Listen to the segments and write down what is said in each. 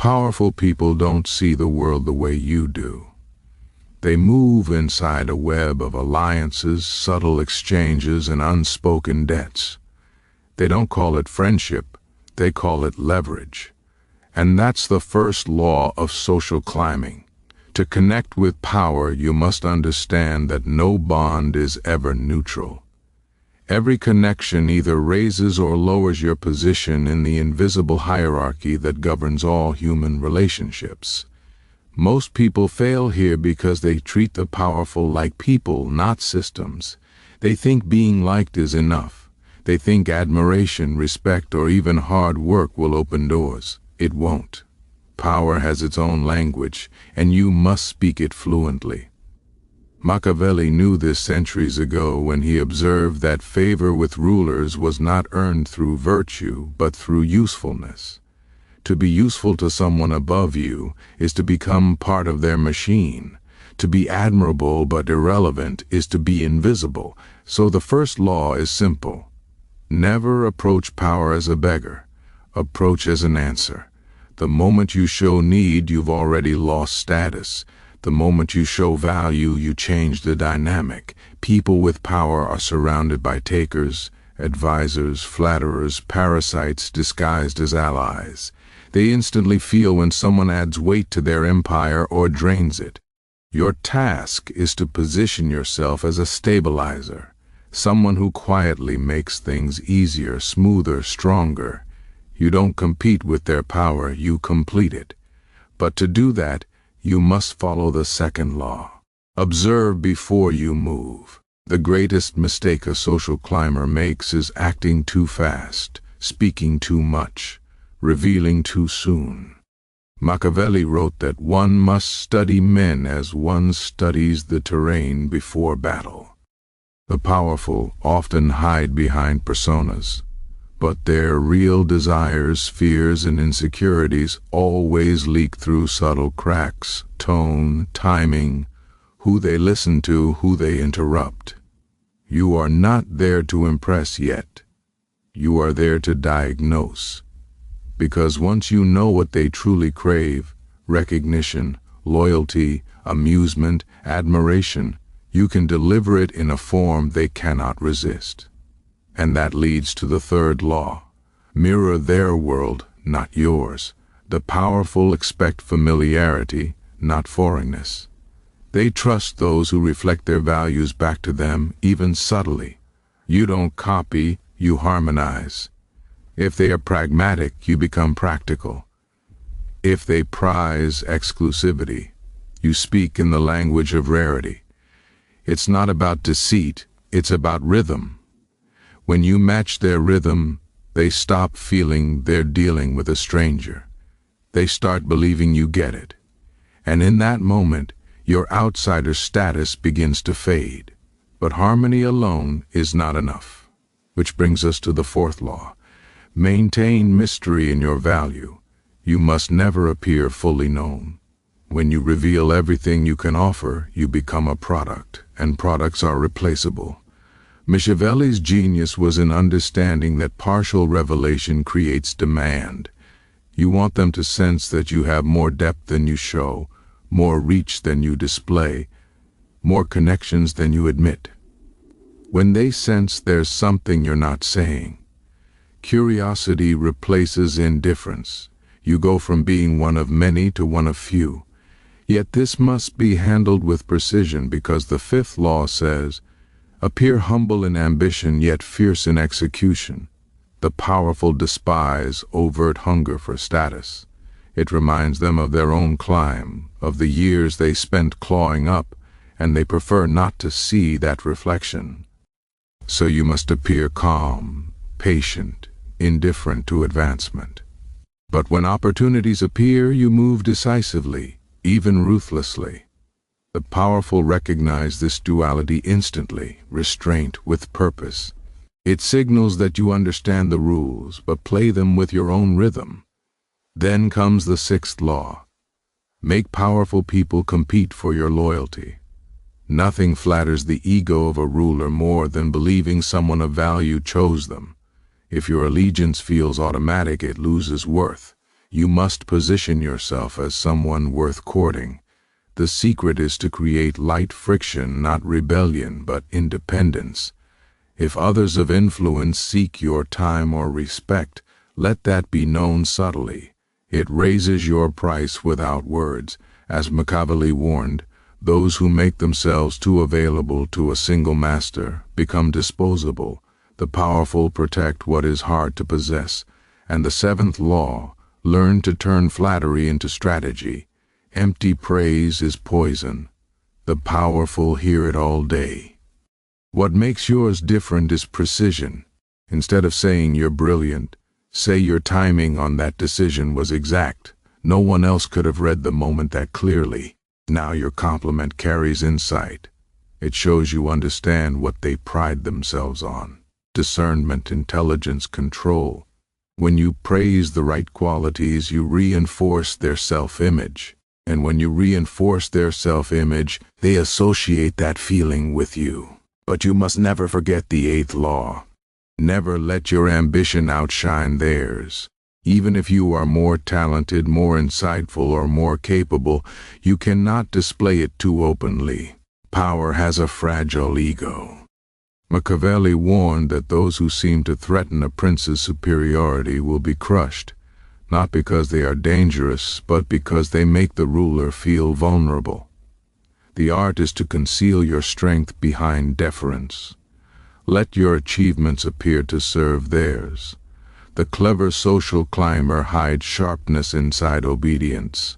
Powerful people don't see the world the way you do. They move inside a web of alliances, subtle exchanges, and unspoken debts. They don't call it friendship, they call it leverage. And that's the first law of social climbing. To connect with power, you must understand that no bond is ever neutral. Every connection either raises or lowers your position in the invisible hierarchy that governs all human relationships. Most people fail here because they treat the powerful like people, not systems. They think being liked is enough. They think admiration, respect, or even hard work will open doors. It won't. Power has its own language, and you must speak it fluently. Machiavelli knew this centuries ago when he observed that favor with rulers was not earned through virtue, but through usefulness. To be useful to someone above you is to become part of their machine. To be admirable but irrelevant is to be invisible. So the first law is simple. Never approach power as a beggar. Approach as an answer. The moment you show need, you've already lost status. The moment you show value, you change the dynamic. People with power are surrounded by takers, advisors, flatterers, parasites disguised as allies. They instantly feel when someone adds weight to their empire or drains it. Your task is to position yourself as a stabilizer, someone who quietly makes things easier, smoother, stronger. You don't compete with their power, you complete it. But to do that, you must follow the second law. Observe before you move. The greatest mistake a social climber makes is acting too fast, speaking too much, revealing too soon. Machiavelli wrote that one must study men as one studies the terrain before battle. The powerful often hide behind personas, but their real desires, fears, and insecurities always leak through subtle cracks, tone, timing, who they listen to, who they interrupt. You are not there to impress yet. You are there to diagnose. Because once you know what they truly crave, recognition, loyalty, amusement, admiration, you can deliver it in a form they cannot resist. And that leads to the third law. Mirror their world, not yours. The powerful expect familiarity, not foreignness. They trust those who reflect their values back to them, even subtly. You don't copy, you harmonize. If they are pragmatic, you become practical. If they prize exclusivity, you speak in the language of rarity. It's not about deceit, it's about rhythm. When you match their rhythm, they stop feeling they're dealing with a stranger. They start believing you get it. And in that moment, your outsider status begins to fade. But harmony alone is not enough. Which brings us to the fourth law. Maintain mystery in your value. You must never appear fully known. When you reveal everything you can offer, you become a product, and products are replaceable. Machiavelli's genius was in understanding that partial revelation creates demand. You want them to sense that you have more depth than you show, more reach than you display, more connections than you admit. When they sense there's something you're not saying, curiosity replaces indifference. You go from being one of many to one of few. Yet this must be handled with precision because the fifth law says, appear humble in ambition yet fierce in execution. The powerful despise overt hunger for status. It reminds them of their own climb, of the years they spent clawing up, and they prefer not to see that reflection. So you must appear calm, patient, indifferent to advancement. But when opportunities appear, you move decisively, even ruthlessly. The powerful recognize this duality instantly, restraint with purpose. It signals that you understand the rules, but play them with your own rhythm. Then comes the sixth law. Make powerful people compete for your loyalty. Nothing flatters the ego of a ruler more than believing someone of value chose them. If your allegiance feels automatic, it loses worth. You must position yourself as someone worth courting. The secret is to create light friction, not rebellion, but independence. If others of influence seek your time or respect, let that be known subtly. It raises your price without words. As Machiavelli warned, those who make themselves too available to a single master become disposable. The powerful protect what is hard to possess. And the seventh law, learn to turn flattery into strategy. Empty praise is poison. The powerful hear it all day. What makes yours different is precision. Instead of saying you're brilliant, say your timing on that decision was exact. No one else could have read the moment that clearly. Now your compliment carries insight. It shows you understand what they pride themselves on. Discernment, intelligence, control. When you praise the right qualities, you reinforce their self-image. And when you reinforce their self-image, they associate that feeling with you. But you must never forget the eighth law. Never let your ambition outshine theirs. Even if you are more talented, more insightful, or more capable, you cannot display it too openly. Power has a fragile ego. Machiavelli warned that those who seem to threaten a prince's superiority will be crushed, not because they are dangerous, but because they make the ruler feel vulnerable. The art is to conceal your strength behind deference. Let your achievements appear to serve theirs. The clever social climber hides sharpness inside obedience.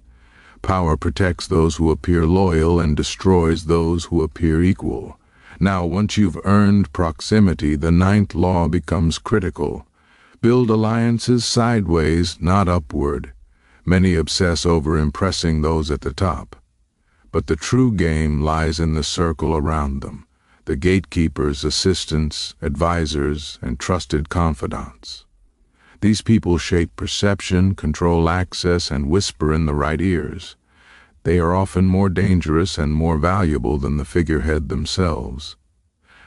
Power protects those who appear loyal and destroys those who appear equal. Now, once you've earned proximity, the ninth law becomes critical. Build alliances sideways, not upward. Many obsess over impressing those at the top. But the true game lies in the circle around them, the gatekeepers, assistants, advisors, and trusted confidants. These people shape perception, control access, and whisper in the right ears. They are often more dangerous and more valuable than the figurehead themselves.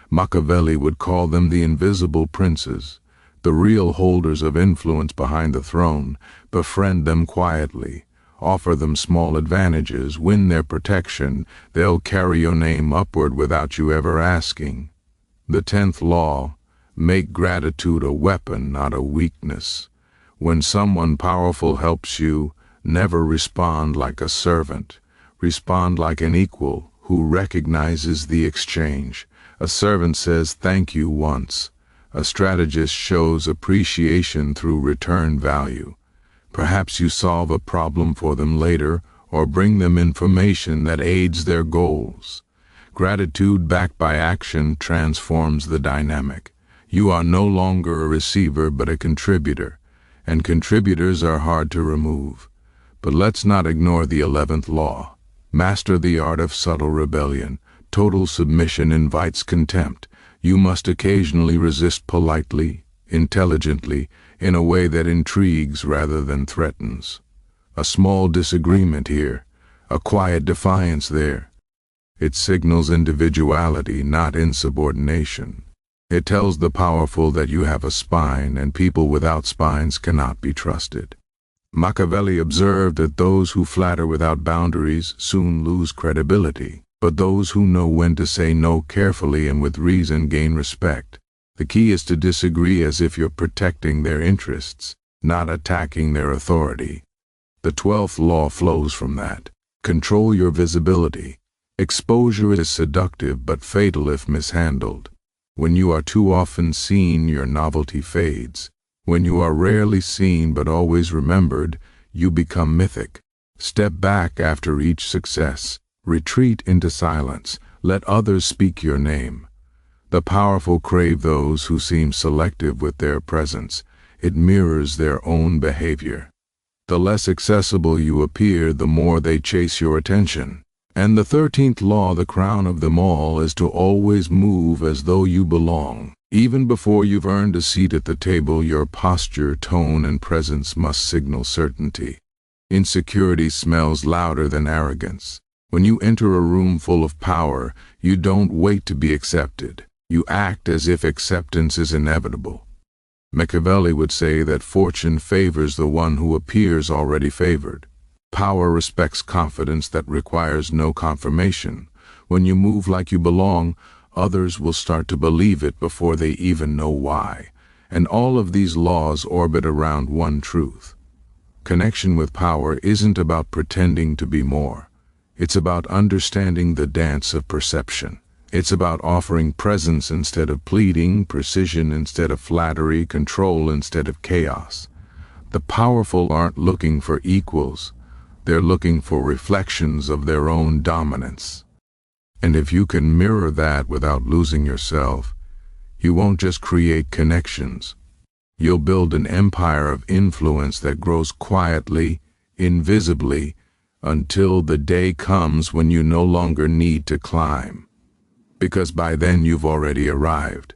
Machiavelli would call them the invisible princes, the real holders of influence behind the throne. Befriend them quietly, offer them small advantages, win their protection. They'll carry your name upward without you ever asking. The 10th law, make gratitude a weapon, not a weakness. When someone powerful helps you, never respond like a servant. Respond like an equal who recognizes the exchange. A servant says thank you once. A strategist shows appreciation through return value. Perhaps you solve a problem for them later or bring them information that aids their goals. Gratitude backed by action transforms the dynamic. You are no longer a receiver but a contributor, and contributors are hard to remove. But let's not ignore the 11th law. Master the art of subtle rebellion. Total submission invites contempt. You must occasionally resist politely, intelligently, in a way that intrigues rather than threatens. A small disagreement here, a quiet defiance there. It signals individuality, not insubordination. It tells the powerful that you have a spine, and people without spines cannot be trusted. Machiavelli observed that those who flatter without boundaries soon lose credibility, but those who know when to say no carefully and with reason gain respect. The key is to disagree as if you're protecting their interests, not attacking their authority. The 12th law flows from that. Control your visibility. Exposure is seductive but fatal if mishandled. When you are too often seen, your novelty fades. When you are rarely seen but always remembered, you become mythic. Step back after each success. Retreat into silence. Let others speak your name. The powerful crave those who seem selective with their presence. It mirrors their own behavior. The less accessible you appear, the more they chase your attention. And the 13th law, the crown of them all, is to always move as though you belong. Even before you've earned a seat at the table, your posture, tone, and presence must signal certainty. Insecurity smells louder than arrogance. When you enter a room full of power, you don't wait to be accepted. You act as if acceptance is inevitable. Machiavelli would say that fortune favors the one who appears already favored. Power respects confidence that requires no confirmation. When you move like you belong, others will start to believe it before they even know why. And all of these laws orbit around one truth. Connection with power isn't about pretending to be more. It's about understanding the dance of perception. It's about offering presence instead of pleading, precision instead of flattery, control instead of chaos. The powerful aren't looking for equals. They're looking for reflections of their own dominance. And if you can mirror that without losing yourself, you won't just create connections. You'll build an empire of influence that grows quietly, invisibly, until the day comes when you no longer need to climb. Because by then you've already arrived.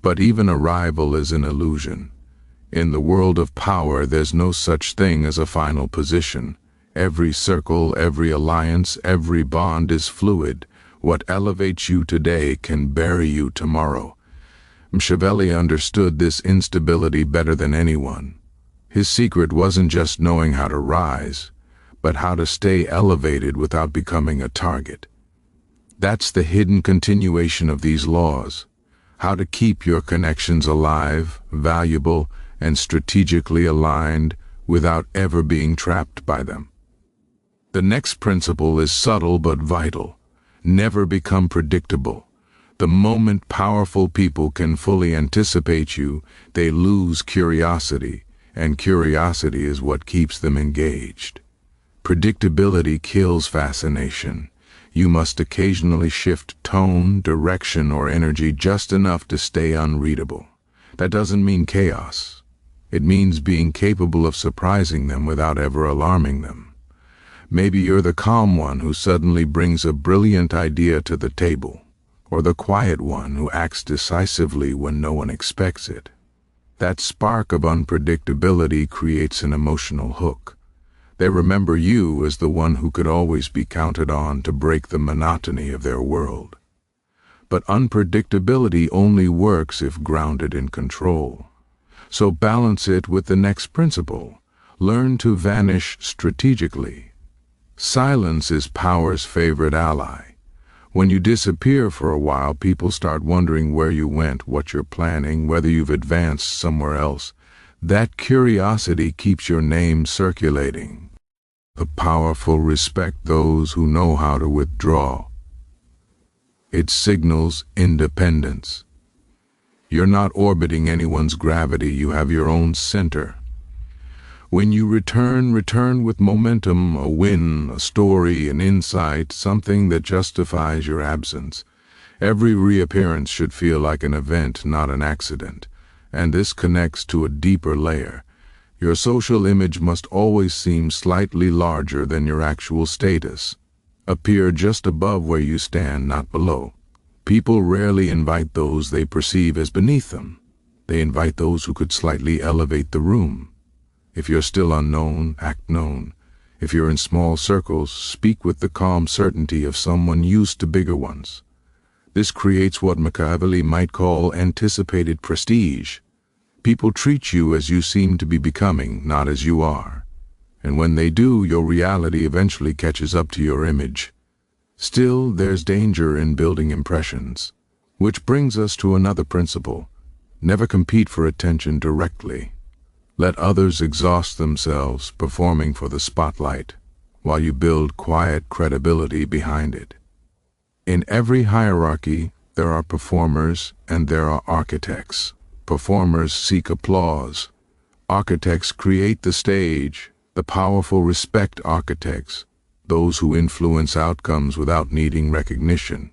But even arrival is an illusion. In the world of power, there's no such thing as a final position. Every circle, every alliance, every bond is fluid. What elevates you today can bury you tomorrow. Machiavelli understood this instability better than anyone. His secret wasn't just knowing how to rise, but how to stay elevated without becoming a target. That's the hidden continuation of these laws. How to keep your connections alive, valuable, and strategically aligned without ever being trapped by them. The next principle is subtle but vital. Never become predictable. The moment powerful people can fully anticipate you, they lose curiosity, and curiosity is what keeps them engaged. Predictability kills fascination. You must occasionally shift tone, direction, or energy just enough to stay unreadable. That doesn't mean chaos. It means being capable of surprising them without ever alarming them. Maybe you're the calm one who suddenly brings a brilliant idea to the table, or the quiet one who acts decisively when no one expects it. That spark of unpredictability creates an emotional hook. They remember you as the one who could always be counted on to break the monotony of their world. But unpredictability only works if grounded in control. So balance it with the next principle. Learn to vanish strategically. Silence is power's favorite ally. When you disappear for a while, people start wondering where you went, what you're planning, whether you've advanced somewhere else. That curiosity keeps your name circulating. The powerful respect those who know how to withdraw. It signals independence. You're not orbiting anyone's gravity, you have your own center. When you return with momentum, a win, a story, an insight, something that justifies your absence. Every reappearance should feel like an event, not an accident. And this connects to a deeper layer. Your social image must always seem slightly larger than your actual status. Appear just above where you stand, not below. People rarely invite those they perceive as beneath them. They invite those who could slightly elevate the room. If you're still unknown, act known. If you're in small circles, speak with the calm certainty of someone used to bigger ones. This creates what Machiavelli might call anticipated prestige. People treat you as you seem to be becoming, not as you are. And when they do, your reality eventually catches up to your image. Still, there's danger in building impressions. Which brings us to another principle. Never compete for attention directly. Let others exhaust themselves performing for the spotlight, while you build quiet credibility behind it. In every hierarchy, there are performers and there are architects. Performers seek applause. Architects create the stage. The powerful respect architects, those who influence outcomes without needing recognition.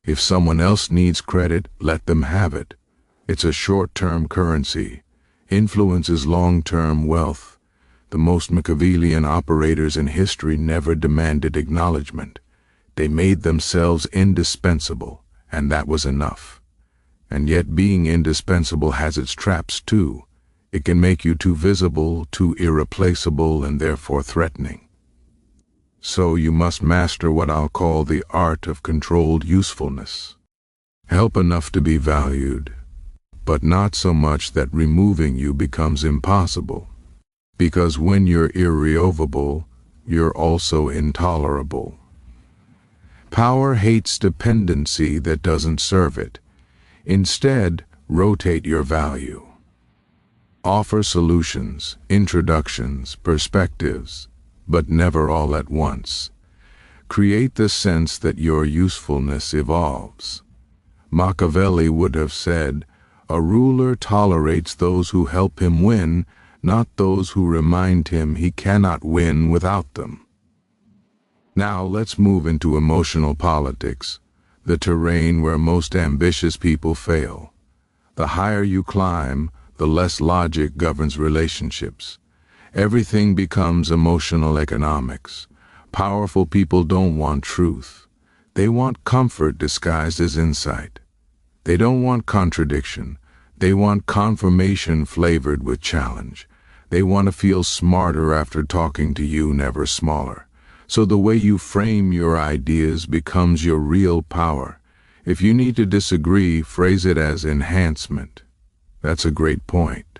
If someone else needs credit, let them have it. It's a short-term currency. Influence is long-term wealth. The most Machiavellian operators in history never demanded acknowledgement. They made themselves indispensable, and that was enough. And yet being indispensable has its traps too. It can make you too visible, too irreplaceable, and therefore threatening. So you must master what I'll call the art of controlled usefulness. Help enough to be valued. but not so much that removing you becomes impossible. Because when you're irremovable, you're also intolerable. Power hates dependency that doesn't serve it. Instead, rotate your value. Offer solutions, introductions, perspectives, but never all at once. Create the sense that your usefulness evolves. Machiavelli would have said, "A ruler tolerates those who help him win, not those who remind him he cannot win without them." Now let's move into emotional politics, the terrain where most ambitious people fail. The higher you climb, the less logic governs relationships. Everything becomes emotional economics. Powerful people don't want truth. They want comfort disguised as insight. They don't want contradiction. They want confirmation flavored with challenge. They want to feel smarter after talking to you, never smaller. So the way you frame your ideas becomes your real power. If you need to disagree, phrase it as enhancement. That's a great point.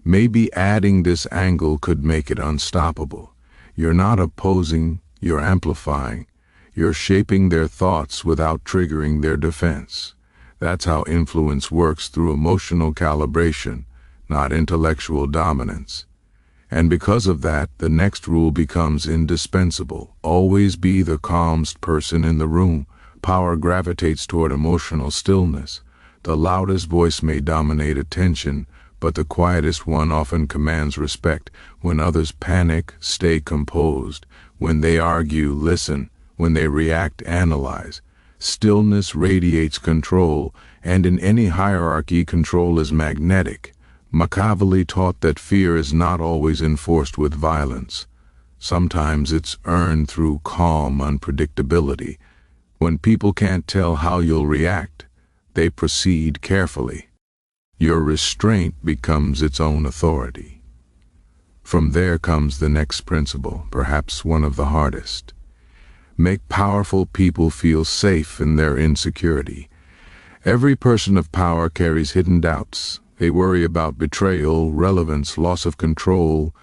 Maybe adding this angle could make it unstoppable. You're not opposing, you're amplifying. You're shaping their thoughts without triggering their defense. That's how influence works, through emotional calibration, not intellectual dominance. And because of that, the next rule becomes indispensable. Always be the calmest person in the room. Power gravitates toward emotional stillness. The loudest voice may dominate attention, but the quietest one often commands respect. When others panic, stay composed. When they argue, listen. When they react, analyze. Stillness radiates control, and in any hierarchy, control is magnetic. Machiavelli taught that fear is not always enforced with violence. Sometimes it's earned through calm unpredictability. When people can't tell how you'll react, they proceed carefully. Your restraint becomes its own authority. From there comes the next principle, perhaps one of the hardest. Make powerful people feel safe in their insecurity. Every person of power carries hidden doubts. They worry about betrayal, relevance, loss of control.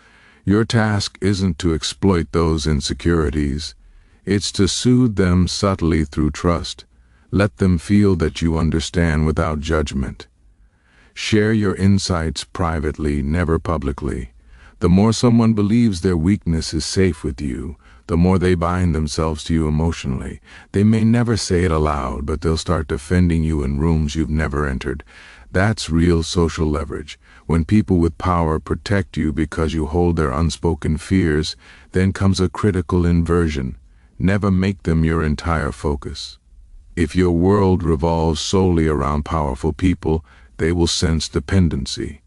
Your task isn't to exploit those insecurities. It's to soothe them subtly through trust. Let them feel that you understand without judgment. Share your insights privately, never publicly. The more someone believes their weakness is safe with you, the more they bind themselves to you emotionally. They may never say it aloud, but they'll start defending you in rooms you've never entered. That's real social leverage. When people with power protect you because you hold their unspoken fears, then comes a critical inversion. Never make them your entire focus. If your world revolves solely around powerful people, they will sense dependency.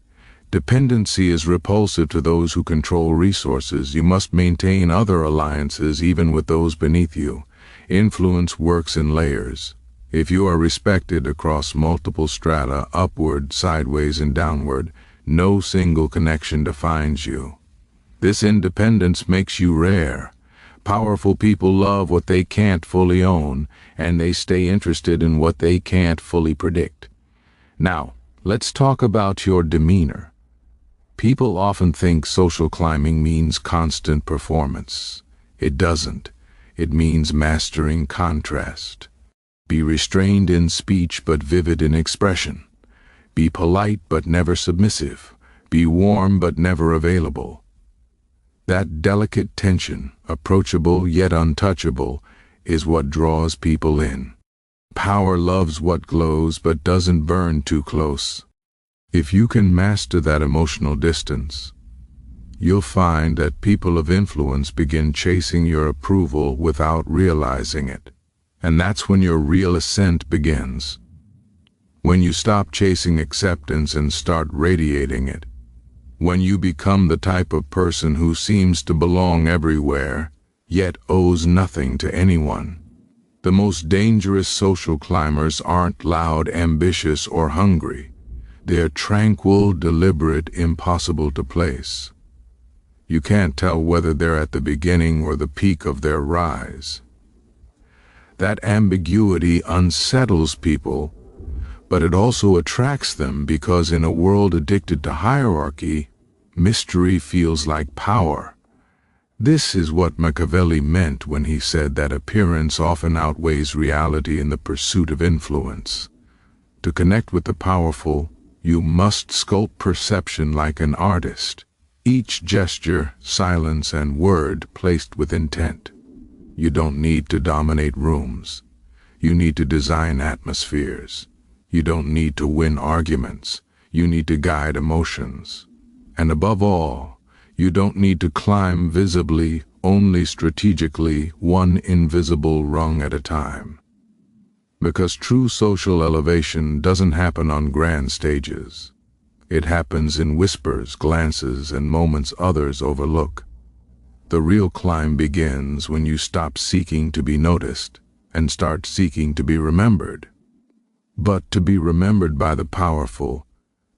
Dependency is repulsive to those who control resources. You must maintain other alliances even with those beneath you. Influence works in layers. If you are respected across multiple strata, upward, sideways, and downward, no single connection defines you. This independence makes you rare. Powerful people love what they can't fully own, and they stay interested in what they can't fully predict. Now, let's talk about your demeanor. People often think social climbing means constant performance. It doesn't. It means mastering contrast. Be restrained in speech but vivid in expression. Be polite but never submissive. Be warm but never available. That delicate tension, approachable yet untouchable, is what draws people in. Power loves what glows but doesn't burn too close. If you can master that emotional distance, you'll find that people of influence begin chasing your approval without realizing it. And that's when your real ascent begins. When you stop chasing acceptance and start radiating it. When you become the type of person who seems to belong everywhere, yet owes nothing to anyone. The most dangerous social climbers aren't loud, ambitious, or hungry. They're tranquil, deliberate, impossible to place. You can't tell whether they're at the beginning or the peak of their rise. That ambiguity unsettles people, But it also attracts them because in a world addicted to hierarchy, mystery feels like power. This is what Machiavelli meant when he said that appearance often outweighs reality in the pursuit of influence. To connect with the powerful, you must sculpt perception like an artist, each gesture, silence, and word placed with intent. You don't need to dominate rooms. You need to design atmospheres. You don't need to win arguments. You need to guide emotions. And above all, you don't need to climb visibly, only strategically, one invisible rung at a time. Because true social elevation doesn't happen on grand stages. It happens in whispers, glances, and moments others overlook. The real climb begins when you stop seeking to be noticed and start seeking to be remembered. But to be remembered by the powerful,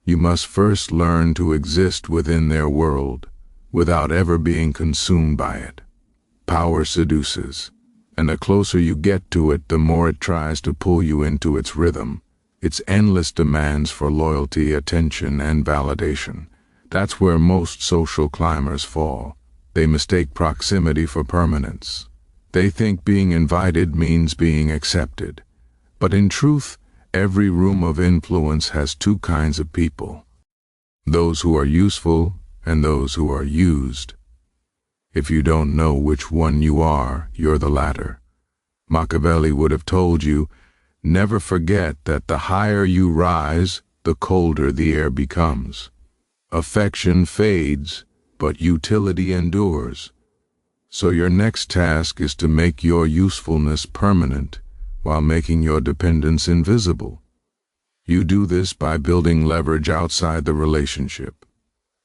you must first learn to exist within their world without ever being consumed by it. Power seduces, and the closer you get to it, the more it tries to pull you into its rhythm, its endless demands for loyalty, attention, and validation. That's where most social climbers fall. They mistake proximity for permanence. They think being invited means being accepted. But in truth, every room of influence has two kinds of people: those who are useful and those who are used. If you don't know which one you are, you're the latter. Machiavelli would have told you, never forget that the higher you rise, the colder the air becomes. Affection fades, but utility endures. So your next task is to make your usefulness permanent while making your dependence invisible. You do this by building leverage outside the relationship.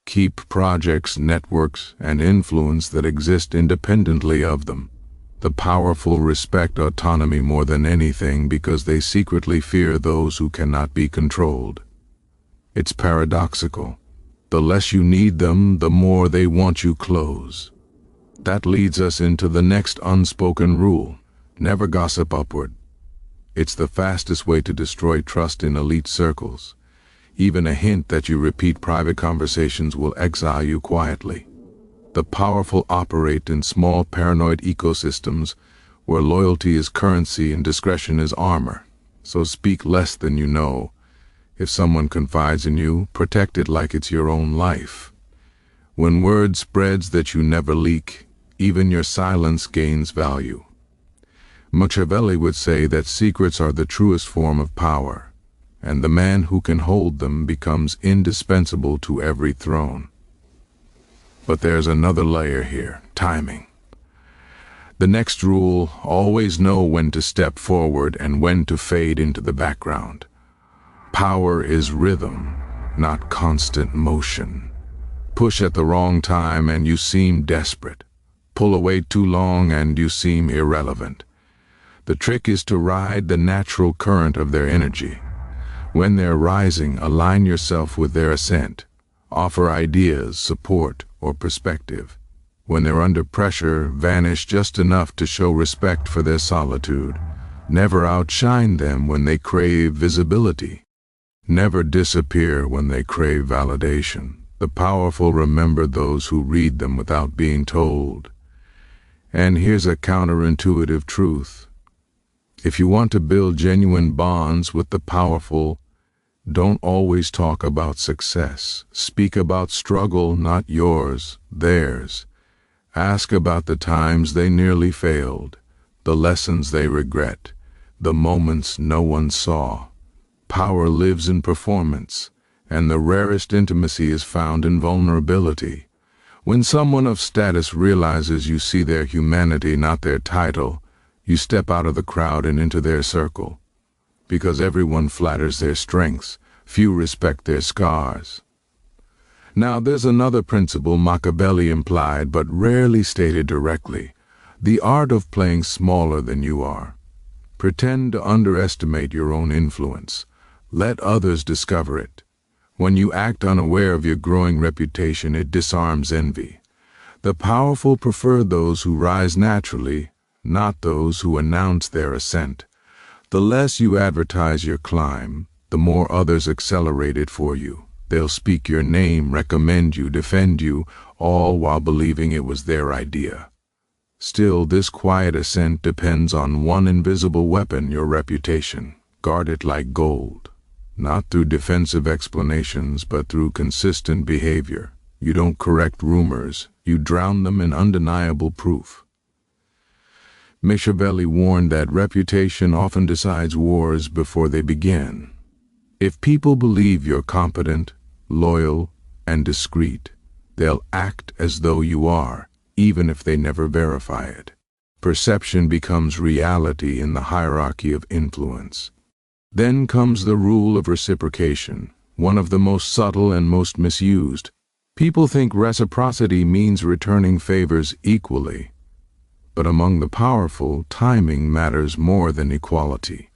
Keep projects, networks, and influence that exist independently of them. The powerful respect autonomy more than anything because they secretly fear those who cannot be controlled. It's paradoxical. The less you need them, the more they want you close. That leads us into the next unspoken rule: never gossip upward. It's the fastest way to destroy trust in elite circles. Even a hint that you repeat private conversations will exile you quietly. The powerful operate in small paranoid ecosystems where loyalty is currency and discretion is armor. So speak less than you know. If someone confides in you, protect it like it's your own life. When word spreads that you never leak, even your silence gains value. Machiavelli would say that secrets are the truest form of power, and the man who can hold them becomes indispensable to every throne. But there's another layer here: timing. The next rule: always know when to step forward and when to fade into the background. Power is rhythm, not constant motion. Push at the wrong time and you seem desperate. Pull away too long and you seem irrelevant. The trick is to ride the natural current of their energy. When they're rising, align yourself with their ascent. Offer ideas, support, or perspective. When they're under pressure, vanish just enough to show respect for their solitude. Never outshine them when they crave visibility. Never disappear when they crave validation. The powerful remember those who read them without being told. And here's a counterintuitive truth. If you want to build genuine bonds with the powerful, don't always talk about success. Speak about struggle, not yours, theirs. Ask about the times they nearly failed, the lessons they regret, the moments no one saw. Power lives in performance, and the rarest intimacy is found in vulnerability. When someone of status realizes you see their humanity, not their title, you step out of the crowd and into their circle. Because everyone flatters their strengths, few respect their scars. Now there's another principle Machiavelli implied but rarely stated directly: the art of playing smaller than you are. Pretend to underestimate your own influence. Let others discover it. When you act unaware of your growing reputation, it disarms envy. The powerful prefer those who rise naturally, not those who announce their ascent. The less you advertise your climb, the more others accelerate it for you. They'll speak your name, recommend you, defend you, all while believing it was their idea. Still, this quiet ascent depends on one invisible weapon, your reputation. Guard it like gold, not through defensive explanations, but through consistent behavior. You don't correct rumors, you drown them in undeniable proof. Machiavelli warned that reputation often decides wars before they begin. If people believe you're competent, loyal, and discreet, they'll act as though you are, even if they never verify it. Perception becomes reality in the hierarchy of influence. Then comes the rule of reciprocation, one of the most subtle and most misused. People think reciprocity means returning favors equally, but among the powerful, timing matters more than equality.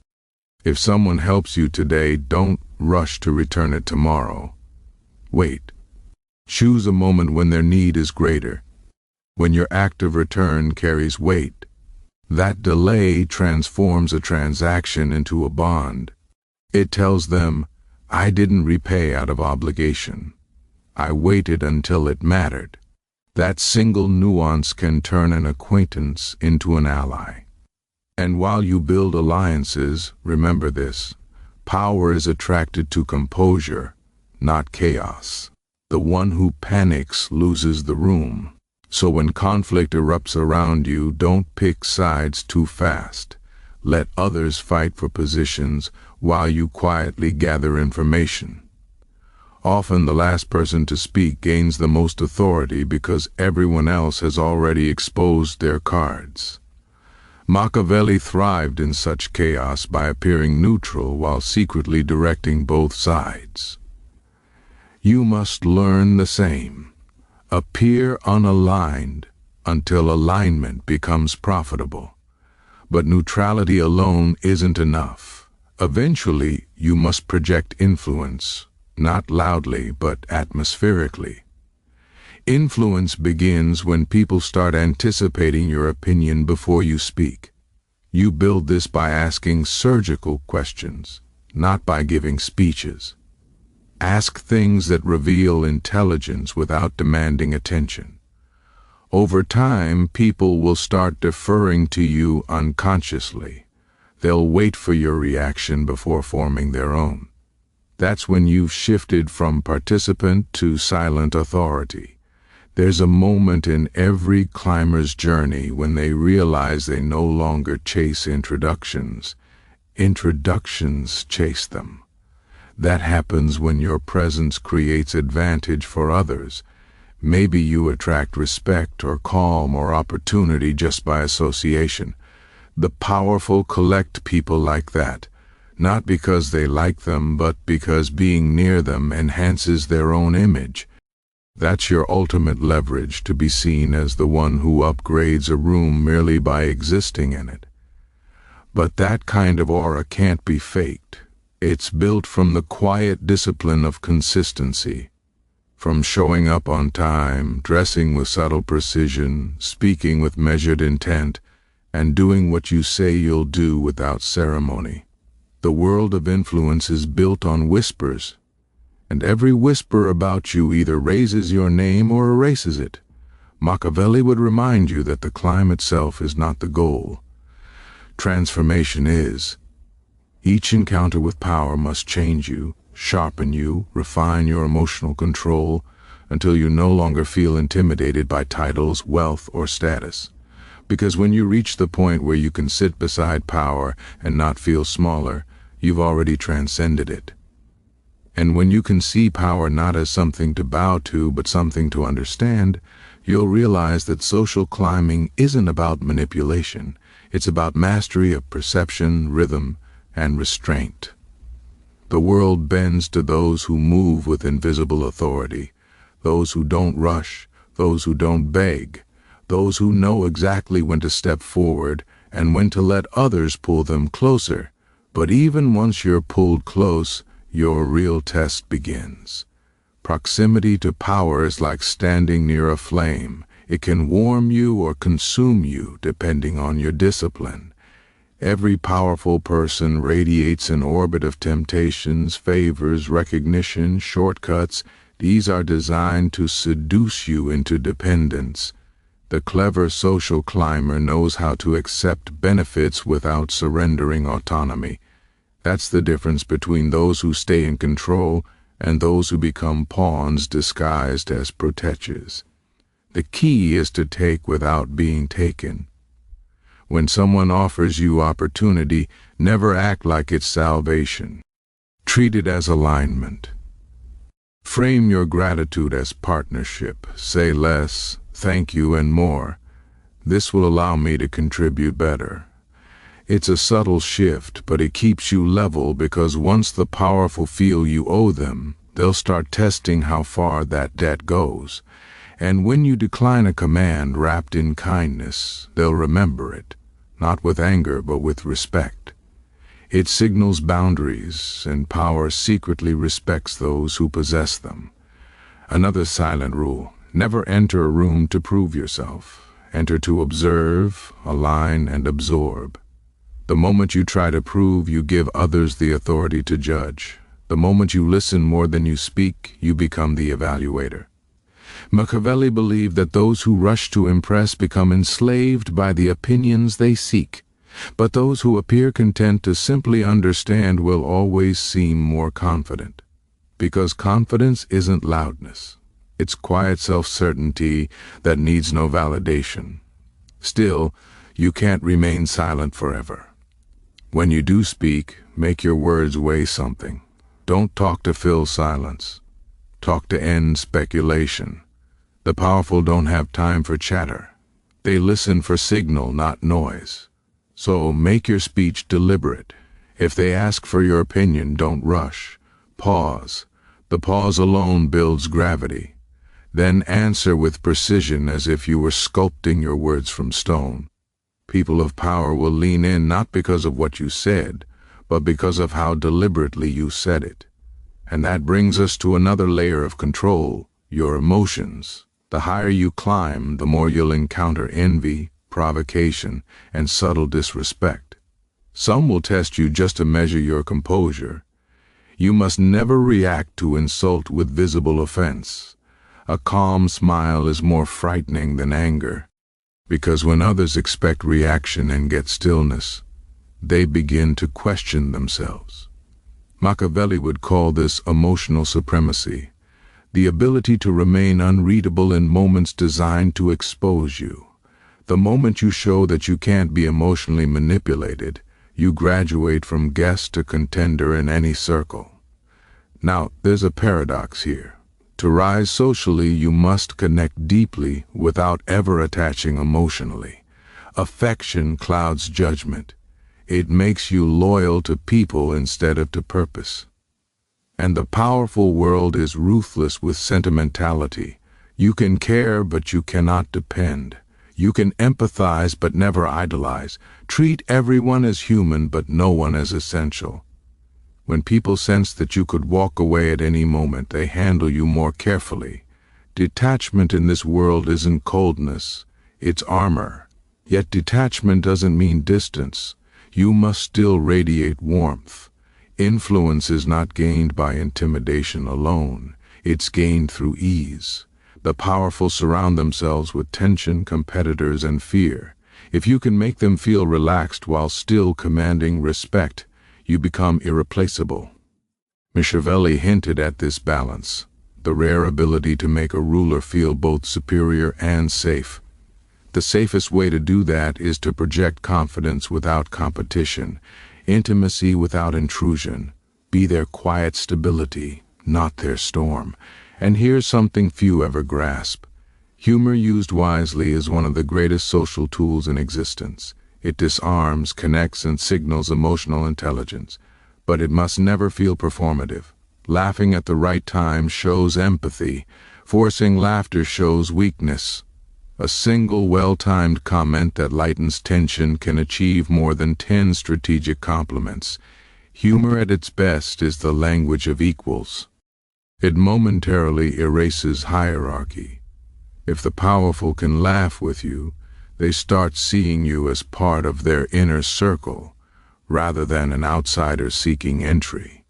If someone helps you today, don't rush to return it tomorrow. Wait. Choose a moment when their need is greater, when your act of return carries weight. That delay transforms a transaction into a bond. It tells them, I didn't repay out of obligation. I waited until it mattered. That single nuance can turn an acquaintance into an ally. And while you build alliances, remember this: power is attracted to composure, not chaos. The one who panics loses the room. So when conflict erupts around you, don't pick sides too fast. Let others fight for positions while you quietly gather information. Often the last person to speak gains the most authority because everyone else has already exposed their cards. Machiavelli thrived in such chaos by appearing neutral while secretly directing both sides. You must learn the same. Appear unaligned until alignment becomes profitable. But neutrality alone isn't enough. Eventually, you must project influence, not loudly, but atmospherically. Influence begins when people start anticipating your opinion before you speak. You build this by asking surgical questions, not by giving speeches. Ask things that reveal intelligence without demanding attention. Over time, people will start deferring to you unconsciously. They'll wait for your reaction before forming their own. That's when you've shifted from participant to silent authority. There's a moment in every climber's journey when they realize they no longer chase introductions. Introductions chase them. That happens when your presence creates advantage for others. Maybe you attract respect or calm or opportunity just by association. The powerful collect people like that, not because they like them, but because being near them enhances their own image. That's your ultimate leverage, to be seen as the one who upgrades a room merely by existing in it. But that kind of aura can't be faked. It's built from the quiet discipline of consistency, from showing up on time, dressing with subtle precision, speaking with measured intent, and doing what you say you'll do without ceremony. The world of influence is built on whispers, and every whisper about you either raises your name or erases it. Machiavelli would remind you that the climb itself is not the goal. Transformation is. Each encounter with power must change you, sharpen you, refine your emotional control, until you no longer feel intimidated by titles, wealth, or status. Because when you reach the point where you can sit beside power and not feel smaller, you've already transcended it. And when you can see power not as something to bow to, but something to understand, you'll realize that social climbing isn't about manipulation. It's about mastery of perception, rhythm, and restraint. The world bends to those who move with invisible authority, those who don't rush, those who don't beg, those who know exactly when to step forward and when to let others pull them closer. But even once you're pulled close, your real test begins. Proximity to power is like standing near a flame. It can warm you or consume you depending on your discipline. Every powerful person radiates an orbit of temptations, favors, recognition, shortcuts. These are designed to seduce you into dependence. The clever social climber knows how to accept benefits without surrendering autonomy. That's the difference between those who stay in control and those who become pawns disguised as protectors. The key is to take without being taken. When someone offers you opportunity, never act like it's salvation. Treat it as alignment. Frame your gratitude as partnership. Say less, thank you, and more. This will allow me to contribute better. It's a subtle shift, but it keeps you level, because once the powerful feel you owe them, they'll start testing how far that debt goes. And when you decline a command wrapped in kindness, they'll remember it, not with anger but with respect. It signals boundaries, and power secretly respects those who possess them. Another silent rule: never enter a room to prove yourself. Enter to observe, align, and absorb. The moment you try to prove, you give others the authority to judge. The moment you listen more than you speak, you become the evaluator. Machiavelli believed that those who rush to impress become enslaved by the opinions they seek, but those who appear content to simply understand will always seem more confident. Because confidence isn't loudness. It's quiet self-certainty that needs no validation. Still, you can't remain silent forever. When you do speak, make your words weigh something. Don't talk to fill silence. Talk to end speculation. The powerful don't have time for chatter. They listen for signal, not noise. So make your speech deliberate. If they ask for your opinion, don't rush. Pause. The pause alone builds gravity. Then answer with precision, as if you were sculpting your words from stone. People of power will lean in not because of what you said, but because of how deliberately you said it. And that brings us to another layer of control: your emotions. The higher you climb, the more you'll encounter envy, provocation, and subtle disrespect. Some will test you just to measure your composure. You must never react to insult with visible offense. A calm smile is more frightening than anger, because when others expect reaction and get stillness, they begin to question themselves. Machiavelli would call this emotional supremacy, the ability to remain unreadable in moments designed to expose you. The moment you show that you can't be emotionally manipulated, you graduate from guest to contender in any circle. Now, there's a paradox here. To rise socially, you must connect deeply without ever attaching emotionally. Affection clouds judgment. It makes you loyal to people instead of to purpose. And the powerful world is ruthless with sentimentality. You can care, but you cannot depend. You can empathize, but never idolize. Treat everyone as human, but no one as essential. When people sense that you could walk away at any moment, they handle you more carefully. Detachment in this world isn't coldness, it's armor. Yet detachment doesn't mean distance. You must still radiate warmth. Influence is not gained by intimidation alone. It's gained through ease. The powerful surround themselves with tension, competitors, and fear. If you can make them feel relaxed while still commanding respect, you become irreplaceable. Machiavelli hinted at this balance, the rare ability to make a ruler feel both superior and safe. The safest way to do that is to project confidence without competition, intimacy without intrusion. Be their quiet stability, not their storm. And here's something few ever grasp. Humor used wisely is one of the greatest social tools in existence. It disarms, connects, and signals emotional intelligence. But it must never feel performative. Laughing at the right time shows empathy. Forcing laughter shows weakness. A single well-timed comment that lightens tension can achieve more than 10 strategic compliments. Humor at its best is the language of equals. It momentarily erases hierarchy. If the powerful can laugh with you, they start seeing you as part of their inner circle. rather than an outsider seeking entry.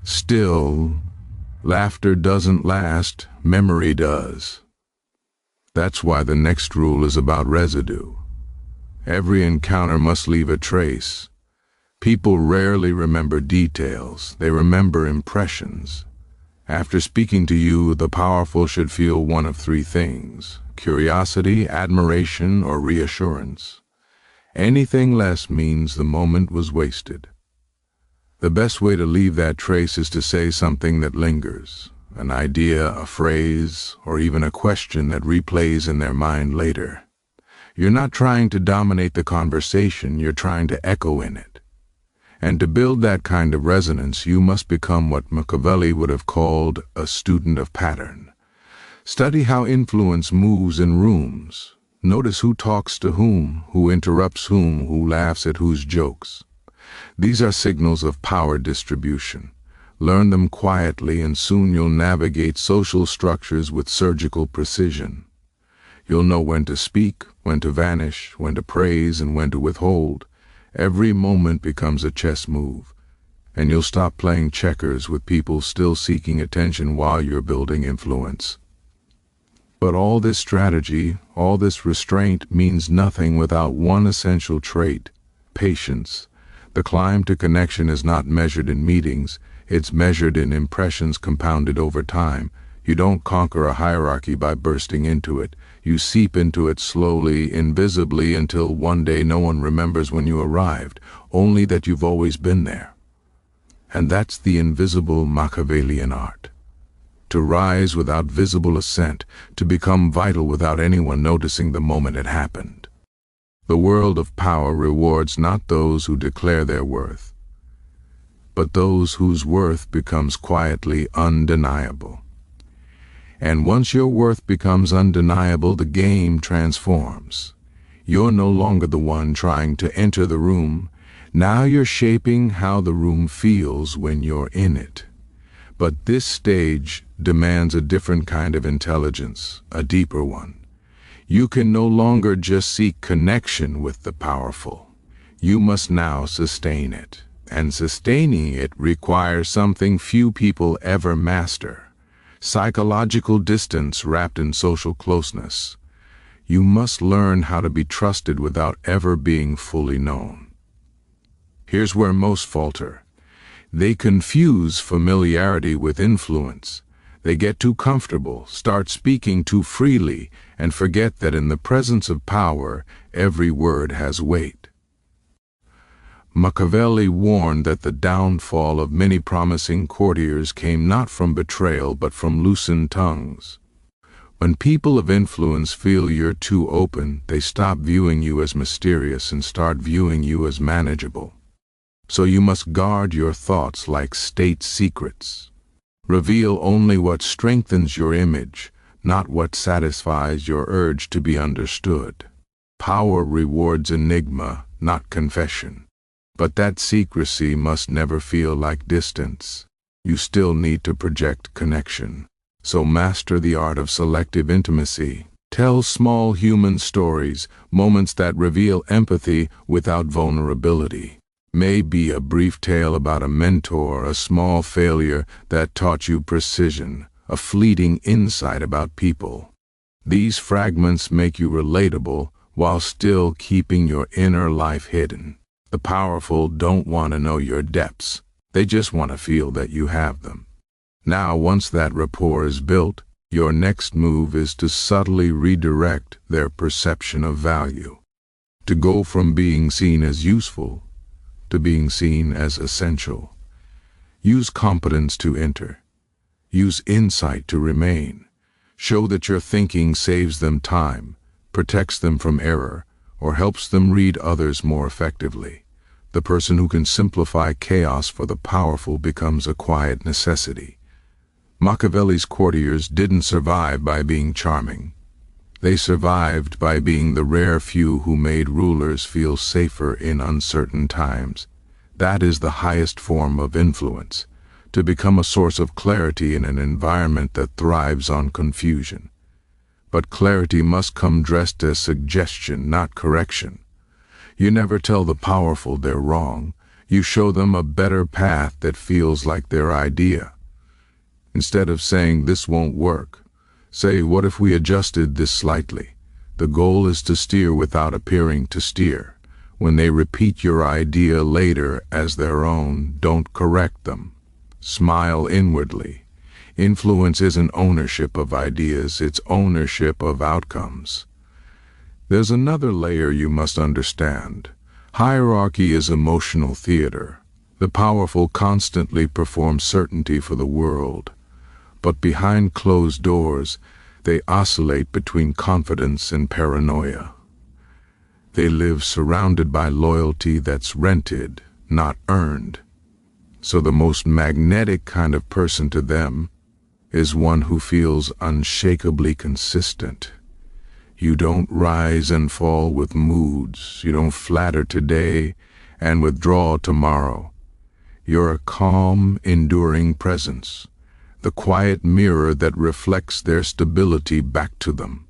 Still, laughter doesn't last, memory does. That's why the next rule is about residue. Every encounter must leave a trace. People rarely remember details, they remember impressions. After speaking to you, the powerful should feel one of three things: curiosity, admiration, or reassurance. Anything less means the moment was wasted. The best way to leave that trace is to say something that lingers, an idea, a phrase, or even a question that replays in their mind later. You're not trying to dominate the conversation, you're trying to echo in it. And to build that kind of resonance, you must become what Machiavelli would have called a student of pattern. Study how influence moves in rooms. Notice who talks to whom, who interrupts whom, who laughs at whose jokes. These are signals of power distribution. Learn them quietly, and soon you'll navigate social structures with surgical precision. You'll know when to speak, when to vanish, when to praise, and when to withhold. Every moment becomes a chess move, and you'll stop playing checkers with people still seeking attention while you're building influence. But all this strategy, all this restraint means nothing without one essential trait: patience. The climb to connection is not measured in meetings, it's measured in impressions compounded over time. You don't conquer a hierarchy by bursting into it. You seep into it slowly, invisibly, until one day no one remembers when you arrived, only that you've always been there. And that's the invisible Machiavellian art. To rise without visible ascent, to become vital without anyone noticing the moment it happened. The world of power rewards not those who declare their worth, but those whose worth becomes quietly undeniable. And once your worth becomes undeniable, the game transforms. You're no longer the one trying to enter the room. Now you're shaping how the room feels when you're in it. But this stage demands a different kind of intelligence, a deeper one. You can no longer just seek connection with the powerful. You must now sustain it. And sustaining it requires something few people ever master: psychological distance wrapped in social closeness. You must learn how to be trusted without ever being fully known. Here's where most falter. They confuse familiarity with influence. They get too comfortable, start speaking too freely, and forget that in the presence of power, every word has weight. Machiavelli warned that the downfall of many promising courtiers came not from betrayal but from loosened tongues. When people of influence feel you're too open, they stop viewing you as mysterious and start viewing you as manageable. So you must guard your thoughts like state secrets. Reveal only what strengthens your image, not what satisfies your urge to be understood. Power rewards enigma, not confession. But that secrecy must never feel like distance. You still need to project connection. So master the art of selective intimacy. Tell small human stories, moments that reveal empathy without vulnerability. Maybe a brief tale about a mentor, a small failure that taught you precision, a fleeting insight about people. These fragments make you relatable while still keeping your inner life hidden. The powerful don't want to know your depths. They just want to feel that you have them. Now, once that rapport is built, your next move is to subtly redirect their perception of value. To go from being seen as useful to being seen as essential. Use competence to enter. Use insight to remain. Show that your thinking saves them time, protects them from error, or helps them read others more effectively. The person who can simplify chaos for the powerful becomes a quiet necessity. Machiavelli's courtiers didn't survive by being charming. They survived by being the rare few who made rulers feel safer in uncertain times. That is the highest form of influence, to become a source of clarity in an environment that thrives on confusion. But clarity must come dressed as suggestion, not correction. You never tell the powerful they're wrong. You show them a better path that feels like their idea. Instead of saying this won't work, say, what if we adjusted this slightly? The goal is to steer without appearing to steer. When they repeat your idea later as their own, don't correct them. Smile inwardly. Influence isn't ownership of ideas, it's ownership of outcomes. There's another layer you must understand. Hierarchy is emotional theater. The powerful constantly perform certainty for the world, but behind closed doors, they oscillate between confidence and paranoia. They live surrounded by loyalty that's rented, not earned. So the most magnetic kind of person to them is one who feels unshakably consistent. You don't rise and fall with moods. You don't flatter today and withdraw tomorrow. You're a calm, enduring presence, the quiet mirror that reflects their stability back to them.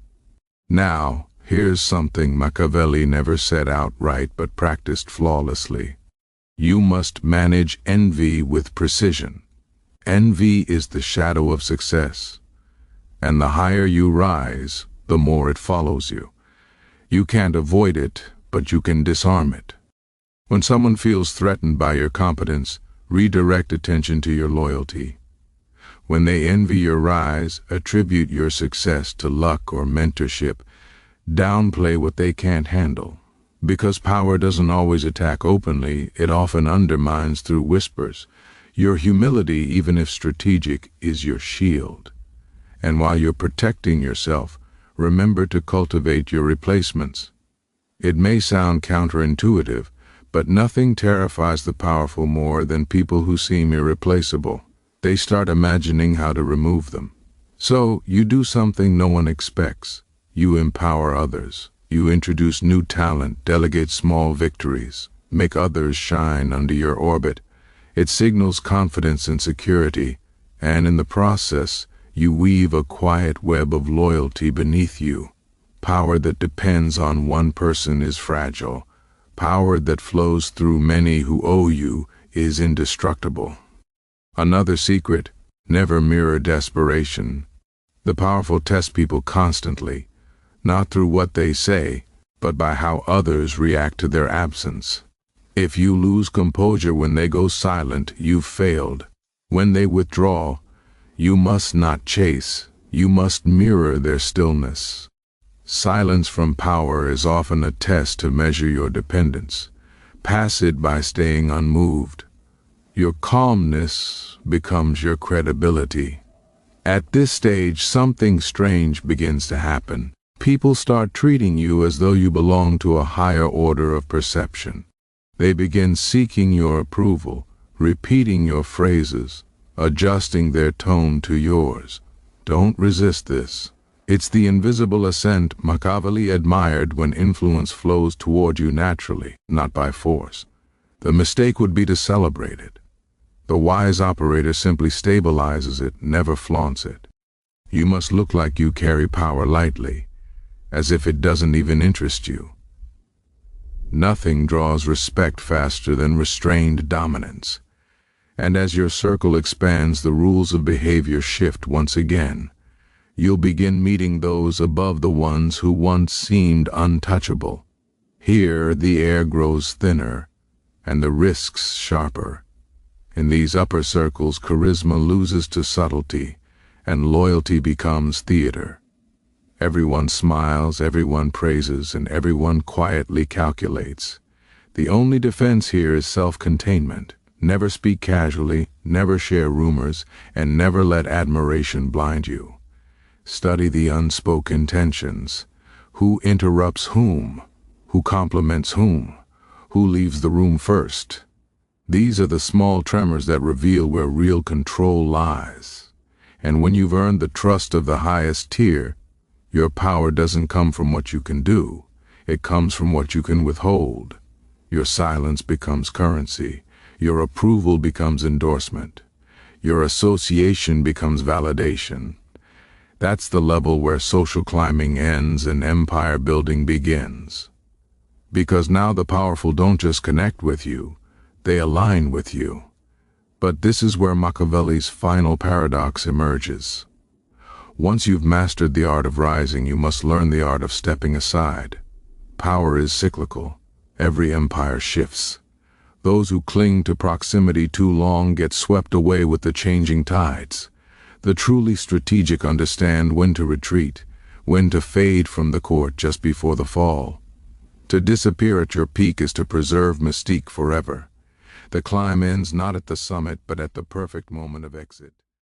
Now, here's something Machiavelli never said outright but practiced flawlessly. You must manage envy with precision. Envy is the shadow of success, and the higher you rise, the more it follows you. You can't avoid it, but you can disarm it. When someone feels threatened by your competence, redirect attention to your loyalty. When they envy your rise, attribute your success to luck or mentorship. Downplay what they can't handle. Because power doesn't always attack openly, it often undermines through whispers. Your humility, even if strategic, is your shield. And while you're protecting yourself, remember to cultivate your replacements. It may sound counterintuitive, but nothing terrifies the powerful more than people who seem irreplaceable. They start imagining how to remove them. So, you do something no one expects. You empower others. You introduce new talent, delegate small victories, make others shine under your orbit. It signals confidence and security, and in the process, you weave a quiet web of loyalty beneath you. Power that depends on one person is fragile. Power that flows through many who owe you is indestructible. Another secret: never mirror desperation. The powerful test people constantly, not through what they say, but by how others react to their absence. If you lose composure when they go silent, you've failed. When they withdraw, you must not chase. You must mirror their stillness. Silence from power is often a test to measure your dependence. Pass it by staying unmoved. Your calmness becomes your credibility. At this stage, something strange begins to happen. People start treating you as though you belong to a higher order of perception. They begin seeking your approval, repeating your phrases, adjusting their tone to yours. Don't resist this. It's the invisible ascent Machiavelli admired, when influence flows toward you naturally, not by force. The mistake would be to celebrate it. The wise operator simply stabilizes it, never flaunts it. You must look like you carry power lightly, as if it doesn't even interest you. Nothing draws respect faster than restrained dominance. And as your circle expands, the rules of behavior shift once again. You'll begin meeting those above the ones who once seemed untouchable. Here, the air grows thinner, and the risks sharper. In these upper circles, charisma loses to subtlety, and loyalty becomes theater. Everyone smiles, everyone praises, and everyone quietly calculates. The only defense here is self-containment. Never speak casually, never share rumors, and never let admiration blind you. Study the unspoken tensions. Who interrupts whom? Who compliments whom? Who leaves the room first? These are the small tremors that reveal where real control lies. And when you've earned the trust of the highest tier, your power doesn't come from what you can do. It comes from what you can withhold. Your silence becomes currency. Your approval becomes endorsement. Your association becomes validation. That's the level where social climbing ends and empire building begins. Because now the powerful don't just connect with you, they align with you. But this is where Machiavelli's final paradox emerges. Once you've mastered the art of rising, you must learn the art of stepping aside. Power is cyclical. Every empire shifts. Those who cling to proximity too long get swept away with the changing tides. The truly strategic understand when to retreat, when to fade from the court just before the fall. To disappear at your peak is to preserve mystique forever. The climb ends not at the summit, but at the perfect moment of exit.